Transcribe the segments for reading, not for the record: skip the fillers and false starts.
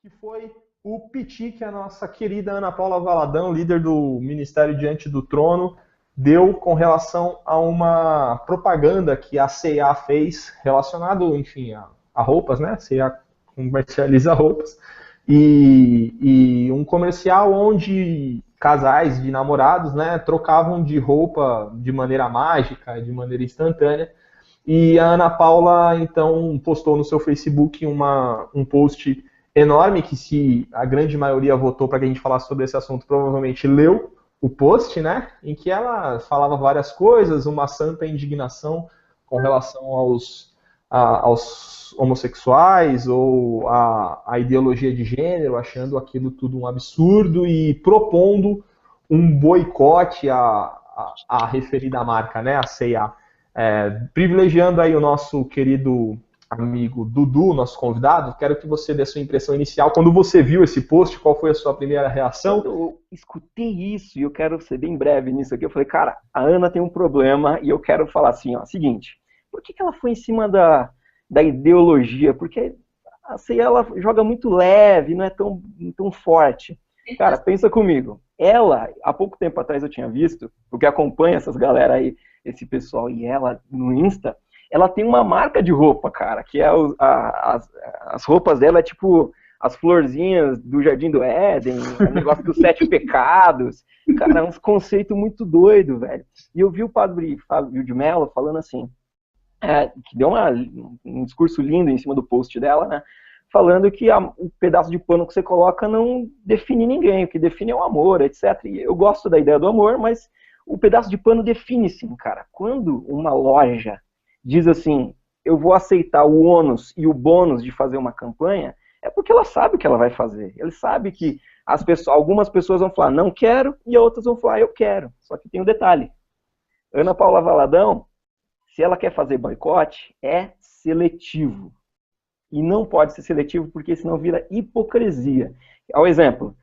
que foi o piti que a nossa querida Ana Paula Valadão, líder do Ministério Diante do Trono, deu com relação a uma propaganda que a C&A fez relacionado, enfim, a roupas, né? A C&A comercializa roupas. E um comercial onde casais de namorados, né, trocavam de roupa de maneira mágica, de maneira instantânea. E a Ana Paula, então, postou no seu Facebook um post enorme, que se a grande maioria votou para que a gente falasse sobre esse assunto, provavelmente leu o post, né, em que ela falava várias coisas, uma santa indignação com relação aos homossexuais ou a ideologia de gênero, achando aquilo tudo um absurdo e propondo um boicote à referida marca, né, a C&A. Privilegiando aí o nosso querido amigo Dudu, nosso convidado, quero que você dê a sua impressão inicial. Quando você viu esse post, qual foi a sua primeira reação? Quando eu escutei isso, e eu quero ser bem breve nisso aqui, eu falei, cara, a Ana tem um problema, e eu quero falar assim, ó, seguinte, por que ela foi em cima da ideologia? Porque a C&A, ela joga muito leve, não é tão forte. Cara, pensa comigo, ela, há pouco tempo atrás eu tinha visto, porque acompanha essas galera aí, esse pessoal, e ela no Insta, ela tem uma marca de roupa, cara, que é as roupas dela é tipo as florzinhas do Jardim do Éden, o negócio dos 7 pecados, cara, é um conceito muito doido, velho. E eu vi o padre Fábio de Mello falando assim, que deu um discurso lindo em cima do post dela, né, falando que o pedaço de pano que você coloca não define ninguém, o que define é o amor, etc. E eu gosto da ideia do amor, mas o pedaço de pano define sim, cara. Quando uma loja diz assim, eu vou aceitar o ônus e o bônus de fazer uma campanha, é porque ela sabe o que ela vai fazer. Ela sabe que algumas pessoas vão falar, não quero, e outras vão falar, eu quero. Só que tem um detalhe. Ana Paula Valadão, se ela quer fazer boicote, é seletivo. E não pode ser seletivo, porque senão vira hipocrisia. Ao exemplo,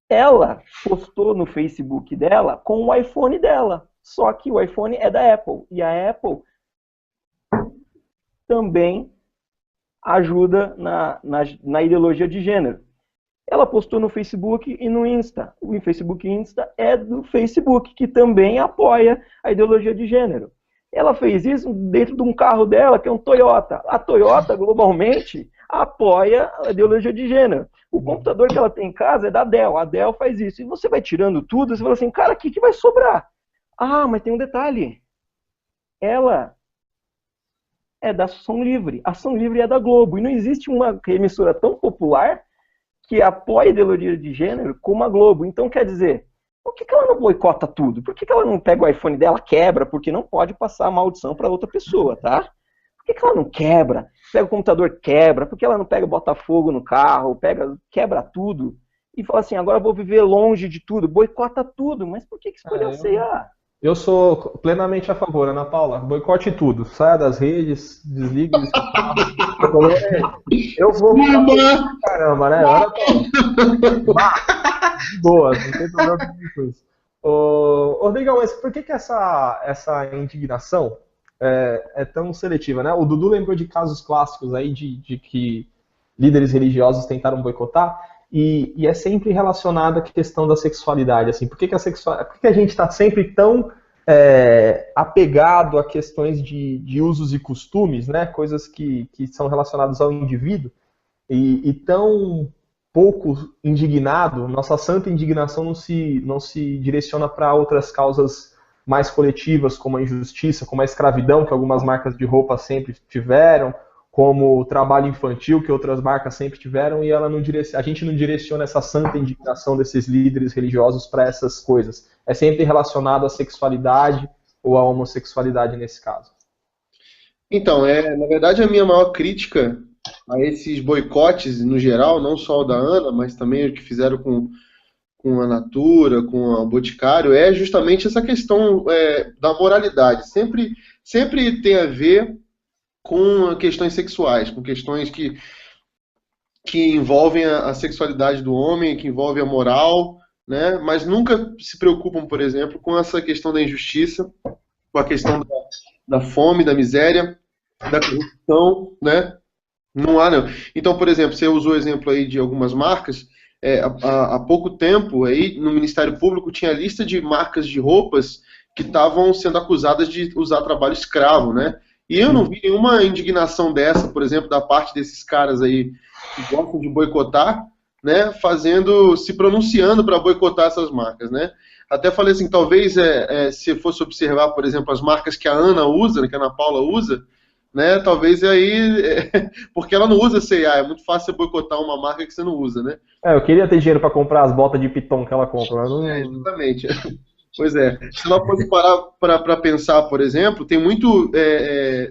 ela postou no Facebook dela com o iPhone dela. Só que o iPhone é da Apple. E a Apple também ajuda na ideologia de gênero. Ela postou no Facebook e no Insta. O Facebook e Insta é do Facebook, que também apoia a ideologia de gênero. Ela fez isso dentro de um carro dela, que é um Toyota. A Toyota, globalmente, apoia a ideologia de gênero. O computador que ela tem em casa é da Dell. A Dell faz isso. E você vai tirando tudo, você fala assim, cara, o que vai sobrar? Ah, mas tem um detalhe. Ela é da Ação Livre. A Ação Livre é da Globo. E não existe uma emissora tão popular que apoia a ideologia de gênero como a Globo. Então, quer dizer, por que ela não boicota tudo? Por que ela não pega o iPhone dela, quebra? Porque não pode passar a maldição para outra pessoa, tá? Por que ela não quebra? Pega o computador, quebra. Por que ela não pega Botafogo no carro, quebra tudo? E fala assim, agora eu vou viver longe de tudo. Boicota tudo. Mas por que escolheu a C&A? Eu sou plenamente a favor, Ana Paula. Boicote tudo. Saia das redes, desligue o carro. Eu vou. Caramba, né? Ana Paula. Boa, não tem problema com isso. Rodrigão, mas por que essa indignação é tão seletiva, né? O Dudu lembrou de casos clássicos aí de que líderes religiosos tentaram boicotar. E é sempre relacionado à questão da sexualidade, assim. Por que a gente está sempre tão apegado a questões de usos e costumes, né? Coisas que são relacionadas ao indivíduo, e tão pouco indignado, nossa santa indignação não se direciona para outras causas mais coletivas, como a injustiça, como a escravidão, que algumas marcas de roupa sempre tiveram, como o trabalho infantil, que outras marcas sempre tiveram, e a gente não direciona essa santa indignação desses líderes religiosos para essas coisas. É sempre relacionado à sexualidade ou à homossexualidade nesse caso. Então, na verdade, a minha maior crítica a esses boicotes no geral, não só o da Ana, mas também o que fizeram com a Natura, com a Boticário, é justamente essa questão da moralidade. Sempre tem a ver com questões sexuais, com questões que envolvem a sexualidade do homem, que envolvem a moral, né? Mas nunca se preocupam, por exemplo, com essa questão da injustiça, com a questão da fome, da miséria, da corrupção, né? Não há, não. Então, por exemplo, você usou o exemplo aí de algumas marcas. Há pouco tempo, aí, no Ministério Público, tinha lista de marcas de roupas que estavam sendo acusadas de usar trabalho escravo, né? E eu não vi nenhuma indignação dessa, por exemplo, da parte desses caras aí que gostam de boicotar, né? Se pronunciando para boicotar essas marcas, né? Até falei assim, talvez se fosse observar, por exemplo, as marcas que a Ana usa, né, que a Ana Paula usa, né? Talvez aí, porque ela não usa C&A, é muito fácil você boicotar uma marca que você não usa, né? Eu queria ter dinheiro para comprar as botas de piton que ela compra, mas não... Exatamente. Pois é. Se ela fosse parar para pensar, por exemplo, tem muito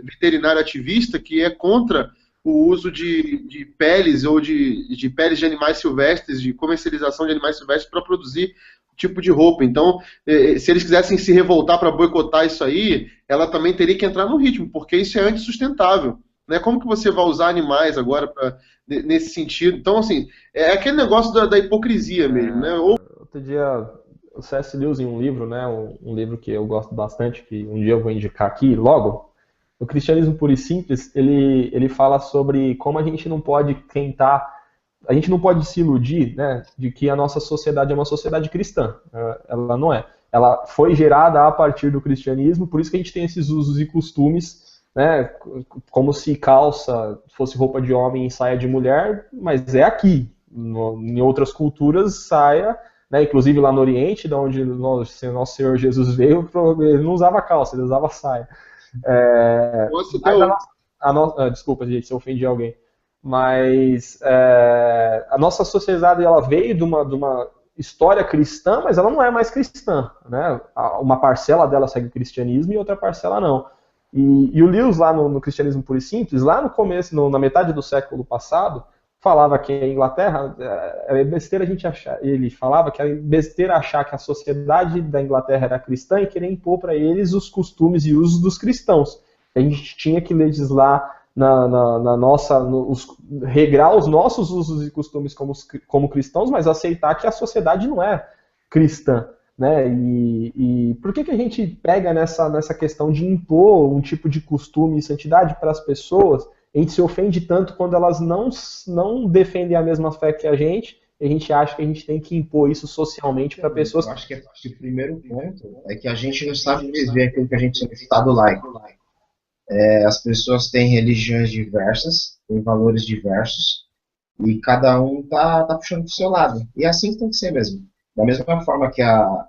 veterinário ativista que é contra o uso de peles ou de peles de animais silvestres, de comercialização de animais silvestres para produzir tipo de roupa. Então, se eles quisessem se revoltar para boicotar isso aí, ela também teria que entrar no ritmo, porque isso é antissustentável. Né? Como que você vai usar animais agora nesse sentido? Então, assim, é aquele negócio da hipocrisia mesmo, né? Outro dia, o C.S. Lewis em um livro, né, um livro que eu gosto bastante, que um dia eu vou indicar aqui logo, o Cristianismo Puro e Simples, ele fala sobre como a gente não pode a gente não pode se iludir, né, de que a nossa sociedade é uma sociedade cristã. Ela não é. Ela foi gerada a partir do cristianismo, por isso que a gente tem esses usos e costumes, né, como se calça fosse roupa de homem e saia de mulher, mas é aqui. Em outras culturas, saia, né, inclusive lá no Oriente, de onde nosso Senhor Jesus veio, ele não usava calça, ele usava saia. Desculpa, gente, se eu ofendi alguém. Mas a nossa sociedade ela veio de uma história cristã, mas ela não é mais cristã, né? Uma parcela dela segue o cristianismo e outra parcela não. E o Lewis, lá no Cristianismo Puro e Simples, lá no começo, na metade do século passado, falava que a Inglaterra, é besteira a gente achar, ele falava que era besteira achar que a sociedade da Inglaterra era cristã e querer impor para eles os costumes e usos dos cristãos. A gente tinha que legislar regrar os nossos usos e costumes como cristãos, mas aceitar que a sociedade não é cristã. Né? E por que a gente pega nessa questão de impor um tipo de costume e santidade para as pessoas? A gente se ofende tanto quando elas não defendem a mesma fé que a gente acha que a gente tem que impor isso socialmente para pessoas. Eu acho que o primeiro ponto é que a gente não sabe viver aquilo que a gente chama de Estado laico. As pessoas têm religiões diversas, têm valores diversos, e cada um tá puxando pro seu lado. E é assim que tem que ser mesmo. Da mesma forma que a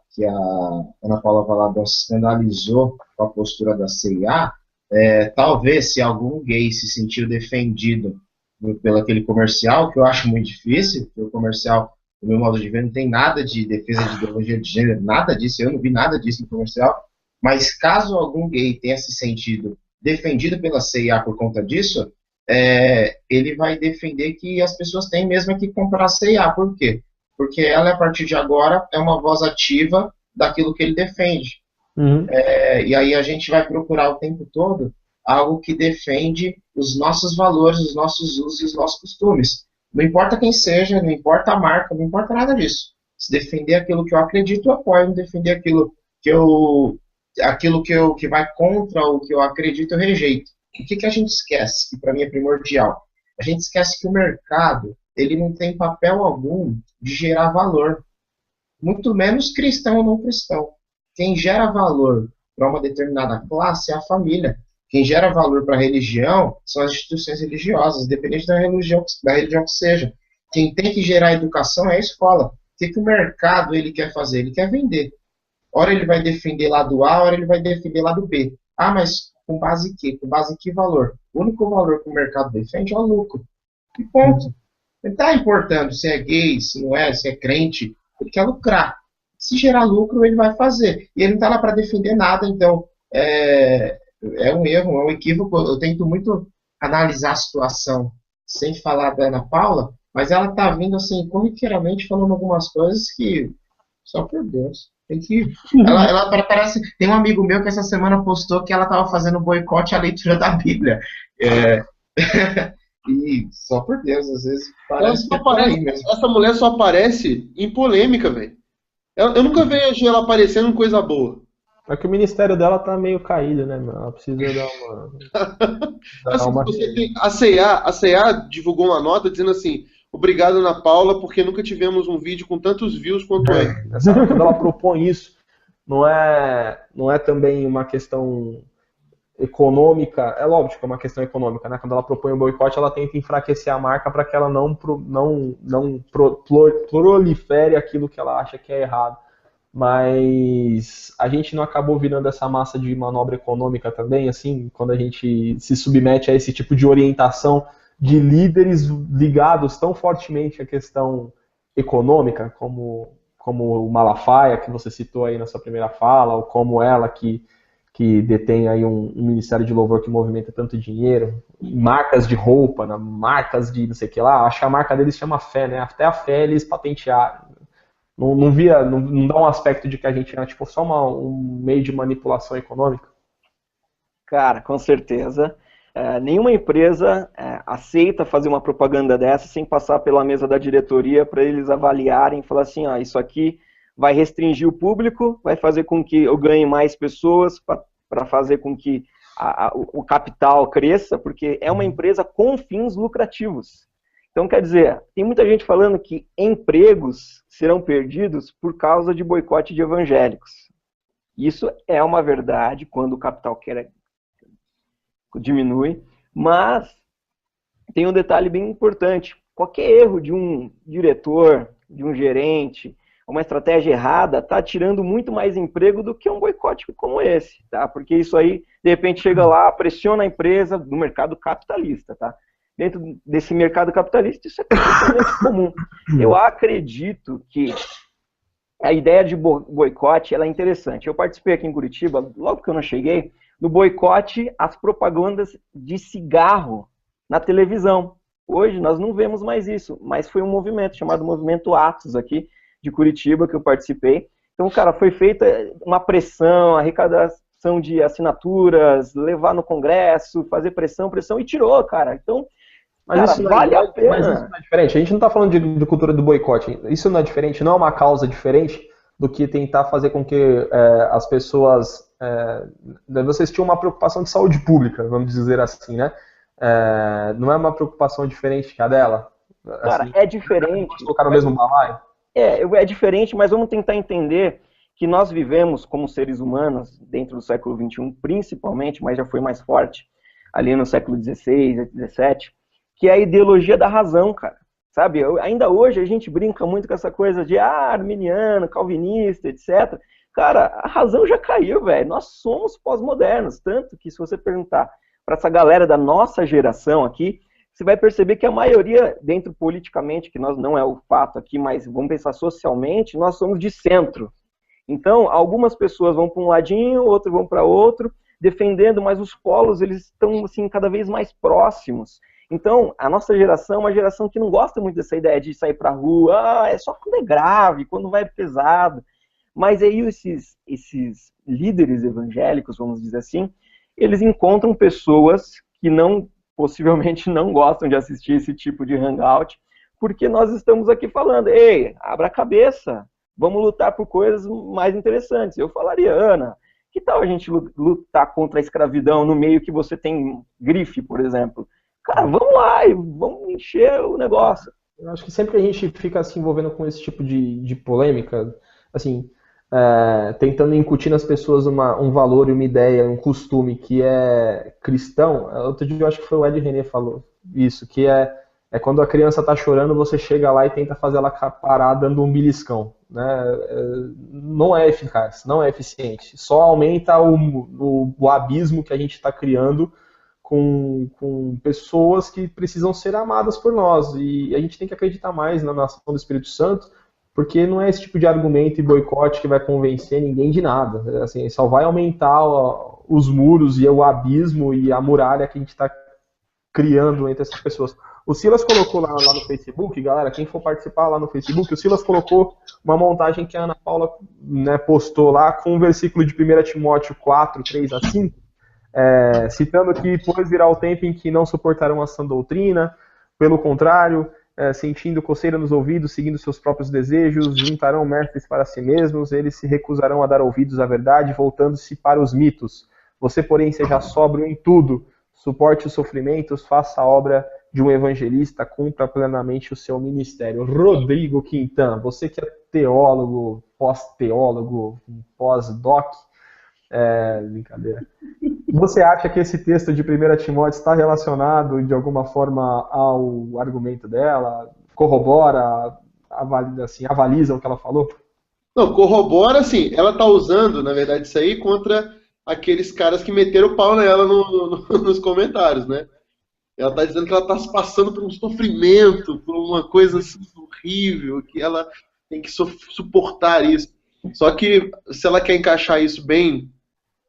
Ana Paula Valadão se escandalizou com a postura da C&A, talvez se algum gay se sentiu defendido pelo aquele comercial, que eu acho muito difícil, porque o comercial, do meu modo de ver, não tem nada de defesa de ideologia de gênero, nada disso, eu não vi nada disso no comercial, mas caso algum gay tenha se sentido defendido pela C&A por conta disso, ele vai defender que as pessoas têm mesmo que comprar a C&A. Por quê? Porque ela, a partir de agora, é uma voz ativa daquilo que ele defende. Uhum. E aí a gente vai procurar o tempo todo algo que defende os nossos valores, os nossos usos e os nossos costumes. Não importa quem seja, não importa a marca, não importa nada disso. Se defender aquilo que eu acredito, eu apoio. Não defender aquilo que vai contra o que eu acredito, eu rejeito. O que a gente esquece, que para mim é primordial? A gente esquece que o mercado, ele não tem papel algum de gerar valor. Muito menos cristão ou não cristão. Quem gera valor para uma determinada classe é a família. Quem gera valor para a religião são as instituições religiosas, independente da religião que seja. Quem tem que gerar educação é a escola. O que o mercado ele quer fazer? Ele quer vender. Ora ele vai defender lado A, ora ele vai defender lado B. Ah, mas com base em quê? Com base em que valor? O único valor que o mercado defende é o lucro. E ponto. Ele está importando se é gay, se não é, se é crente. Ele quer lucrar. Se gerar lucro, ele vai fazer. E ele não está lá para defender nada, então é um erro, é um equívoco. Eu tento muito analisar a situação sem falar da Ana Paula, mas ela está vindo assim, corriqueiramente, falando algumas coisas que, só por Deus, tem que... Ela parece... Tem um amigo meu que essa semana postou que ela estava fazendo boicote à leitura da Bíblia. E, só por Deus, às vezes parece que aparece, mesmo. Essa mulher só aparece em polêmica, velho. Eu nunca vejo ela aparecendo em coisa boa. É que o ministério dela tá meio caído, né, mano? Ela precisa dar uma. Assim, a C&A divulgou uma nota dizendo assim: obrigado, Ana Paula, porque nunca tivemos um vídeo com tantos views quanto esse. Quando ela propõe isso, não é também uma questão econômica, é lógico que é uma questão econômica, né? Quando ela propõe o boicote, ela tenta enfraquecer a marca para que ela não prolifere aquilo que ela acha que é errado. Mas a gente não acabou virando essa massa de manobra econômica também, assim, quando a gente se submete a esse tipo de orientação de líderes ligados tão fortemente à questão econômica, como o Malafaia, que você citou aí na sua primeira fala, ou como ela, que detém aí um Ministério de Louvor que movimenta tanto dinheiro, marcas de roupa, né, marcas de não sei o que lá, acho que a marca deles chama Fé, né? Até a Fé eles patentearam. Não dá um aspecto de que a gente é tipo, só um meio de manipulação econômica? Cara, com certeza. Nenhuma empresa aceita fazer uma propaganda dessa sem passar pela mesa da diretoria para eles avaliarem e falar assim, ó, isso aqui vai restringir o público, vai fazer com que eu ganhe mais pessoas para fazer com que o capital cresça, porque é uma empresa com fins lucrativos. Então, quer dizer, tem muita gente falando que empregos serão perdidos por causa de boicote de evangélicos. Isso é uma verdade quando o capital diminui, mas tem um detalhe bem importante. Qualquer erro de um diretor, de um gerente, uma estratégia errada, está tirando muito mais emprego do que um boicote como esse, tá? Porque isso aí, de repente, chega lá, pressiona a empresa no mercado capitalista, tá? Dentro desse mercado capitalista, isso é completamente comum. Eu acredito que a ideia de boicote ela é interessante. Eu participei aqui em Curitiba, logo que eu não cheguei, no boicote às propagandas de cigarro na televisão. Hoje nós não vemos mais isso, mas foi um movimento chamado Movimento Atos aqui de Curitiba que eu participei. Então, cara, foi feita uma pressão, arrecadação de assinaturas, levar no Congresso, fazer pressão e tirou, cara. Então, mas cara, isso vale a pena. Mas isso não é diferente. A gente não está falando de cultura do boicote. Isso não é diferente, não é uma causa diferente do que tentar fazer com que as pessoas... vocês tinham uma preocupação de saúde pública, vamos dizer assim, né? Não é uma preocupação diferente que a dela? Cara, é diferente. Colocar no mesmo balaio? É diferente, mas vamos tentar entender que nós vivemos como seres humanos, dentro do século XXI, principalmente, mas já foi mais forte, ali no século XVI, XVII, que é a ideologia da razão, cara. Sabe, ainda hoje a gente brinca muito com essa coisa de arminiano, calvinista, etc. Cara, a razão já caiu, velho. Nós somos pós-modernos, tanto que se você perguntar para essa galera da nossa geração aqui, você vai perceber que a maioria, dentro politicamente, que nós não é o fato aqui, mas vamos pensar socialmente, nós somos de centro. Então, algumas pessoas vão para um ladinho, outros vão para outro, defendendo, mas os polos eles estão assim cada vez mais próximos. Então, a nossa geração é uma geração que não gosta muito dessa ideia de sair para a rua, é só quando é grave, quando vai pesado. Mas aí esses líderes evangélicos, vamos dizer assim, eles encontram pessoas que possivelmente não gostam de assistir esse tipo de hangout, porque nós estamos aqui falando, ei, abra a cabeça, vamos lutar por coisas mais interessantes. Eu falaria, Ana, que tal a gente lutar contra a escravidão no meio que você tem grife, por exemplo? Cara, vamos lá e vamos encher o negócio. Eu acho que sempre que a gente fica se envolvendo com esse tipo de polêmica, assim, tentando incutir nas pessoas um valor e uma ideia, um costume que é cristão, outro dia eu acho que foi o Ed René falou isso, que é quando a criança está chorando, você chega lá e tenta fazer ela parar dando um beliscão. Né? Não é eficaz, não é eficiente. Só aumenta o abismo que a gente está criando com pessoas que precisam ser amadas por nós. E a gente tem que acreditar mais na ação do Espírito Santo, porque não é esse tipo de argumento e boicote que vai convencer ninguém de nada. Assim, só vai aumentar os muros e o abismo e a muralha que a gente está criando entre essas pessoas. O Silas colocou lá no Facebook, galera, quem for participar lá no Facebook, o Silas colocou uma montagem que a Ana Paula, né, postou lá com um versículo de 1 Timóteo 4, 3 a 5, citando que pois virá o tempo em que não suportarão a sã doutrina, pelo contrário, sentindo coceira nos ouvidos, seguindo seus próprios desejos, juntarão mestres para si mesmos, eles se recusarão a dar ouvidos à verdade, voltando-se para os mitos. Você, porém, seja sóbrio em tudo, suporte os sofrimentos, faça a obra de um evangelista, cumpra plenamente o seu ministério. Rodrigo Quintan, você que é teólogo, pós-teólogo, pós-doc, brincadeira. Você acha que esse texto de 1 Timóteo está relacionado de alguma forma ao argumento dela? Corrobora, avaliza o que ela falou? Não, corrobora, assim, ela está usando, na verdade, isso aí contra aqueles caras que meteram o pau nela nos comentários, né? Ela está dizendo que ela está passando por um sofrimento, por uma coisa assim, horrível, que ela tem que suportar isso. Só que, se ela quer encaixar isso bem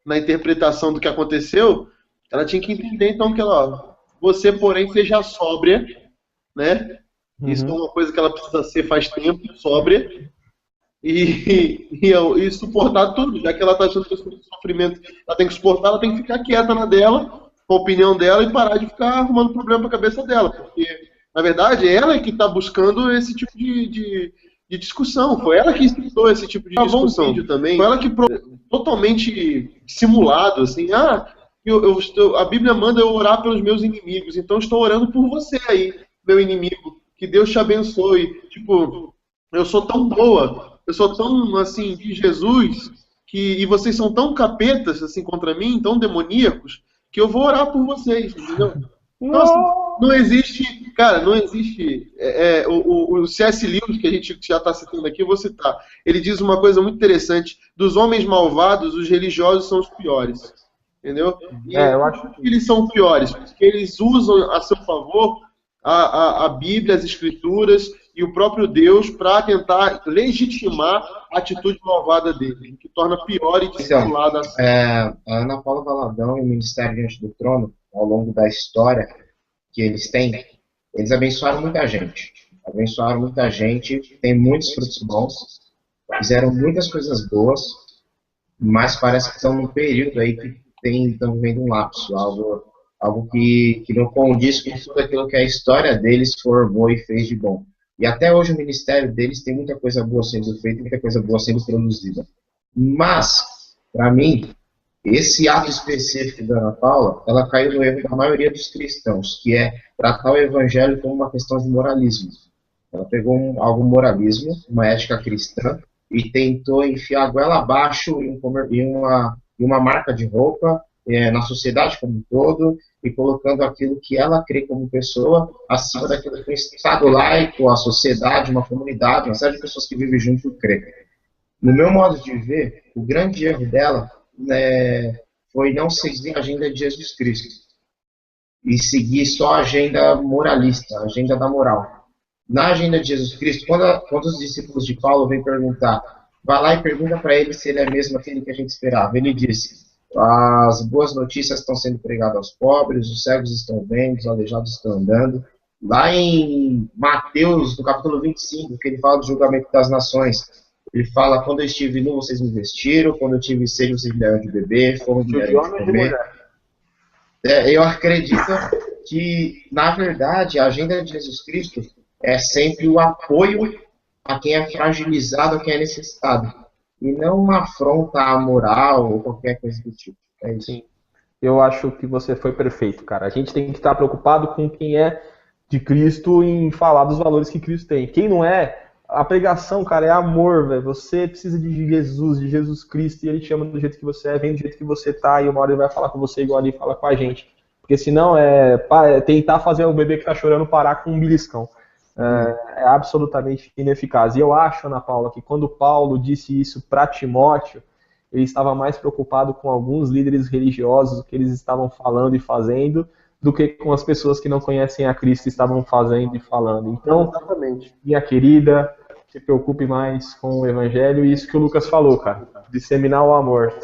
na interpretação do que aconteceu, ela tinha que entender, então, que ela, você, porém, seja sóbria, né? Isso é uma coisa que ela precisa ser faz tempo, sóbria, e suportar tudo, já que ela está achando que esse sofrimento ela tem que suportar, ela tem que ficar quieta na dela, com a opinião dela, e parar de ficar arrumando problema para a cabeça dela, porque, na verdade, ela é que está buscando esse tipo de discussão, foi ela que incitou esse tipo de discussão. Vídeo também, foi ela que totalmente simulado, assim, a Bíblia manda eu orar pelos meus inimigos, então estou orando por você aí, meu inimigo, que Deus te abençoe, tipo, eu sou tão boa, eu sou tão, assim, de Jesus, e vocês são tão capetas, assim, contra mim, tão demoníacos, que eu vou orar por vocês, entendeu? Nossa, não existe, cara, não existe. O C.S. Lewis, que a gente já está citando aqui, eu vou citar. Ele diz uma coisa muito interessante: dos homens malvados, os religiosos são os piores. Entendeu? E eu acho que eles são piores, porque eles usam a seu favor a Bíblia, as Escrituras e o próprio Deus para tentar legitimar a atitude malvada dele, que torna pior e dissimulada. A Ana Paula Valadão e o Ministério Diante do Trono, ao longo da história que eles têm, eles abençoaram muita gente. Abençoaram muita gente, tem muitos frutos bons, fizeram muitas coisas boas, mas parece que estão num período aí que estão vivendo um lapso, algo que não condiz com tudo aquilo que a história deles formou e fez de bom. E até hoje o ministério deles tem muita coisa boa sendo feita, muita coisa boa sendo produzida. Mas, para mim, esse ato específico da Ana Paula, ela caiu no erro da maioria dos cristãos, que é tratar o evangelho como uma questão de moralismo. Ela pegou algum moralismo, uma ética cristã, e tentou enfiar a goela abaixo em uma marca de roupa, na sociedade como um todo, e colocando aquilo que ela crê como pessoa acima daquilo que o Estado laico, a sociedade, uma comunidade, uma série de pessoas que vivem junto crê. No meu modo de ver, o grande erro dela foi não seguir a agenda de Jesus Cristo e seguir só a agenda moralista, a agenda da moral. Na agenda de Jesus Cristo, quando os discípulos de Paulo vêm perguntar, vai lá e pergunta para ele se ele é mesmo aquele que a gente esperava. Ele disse: as boas notícias estão sendo pregadas aos pobres, os cegos estão vendo, os aleijados estão andando. Lá em Mateus, no capítulo 25, que ele fala do julgamento das nações, ele fala: quando eu estive nu, vocês me vestiram, quando eu tive sede, vocês me deram de beber, fome, me deram de comer. Eu acredito que, na verdade, a agenda de Jesus Cristo é sempre o apoio a quem é fragilizado, a quem é necessitado, e não uma afronta à moral ou qualquer coisa do tipo. É isso. Sim. Eu acho que você foi perfeito, cara. A gente tem que estar preocupado com quem é de Cristo em falar dos valores que Cristo tem. Quem não é, a pregação, cara, é amor, velho. Você precisa de Jesus Cristo, e Ele te ama do jeito que você é, vem do jeito que você tá, e uma hora Ele vai falar com você igual Ele fala com a gente. Porque senão é tentar fazer o bebê que tá chorando parar com um beliscão. É absolutamente ineficaz. E eu acho, Ana Paula, que quando Paulo disse isso para Timóteo, ele estava mais preocupado com alguns líderes religiosos, o que eles estavam falando e fazendo, do que com as pessoas que não conhecem a Cristo estavam fazendo e falando. Então, exatamente, minha querida, se preocupe mais com o Evangelho e isso que o Lucas falou, cara, disseminar o amor.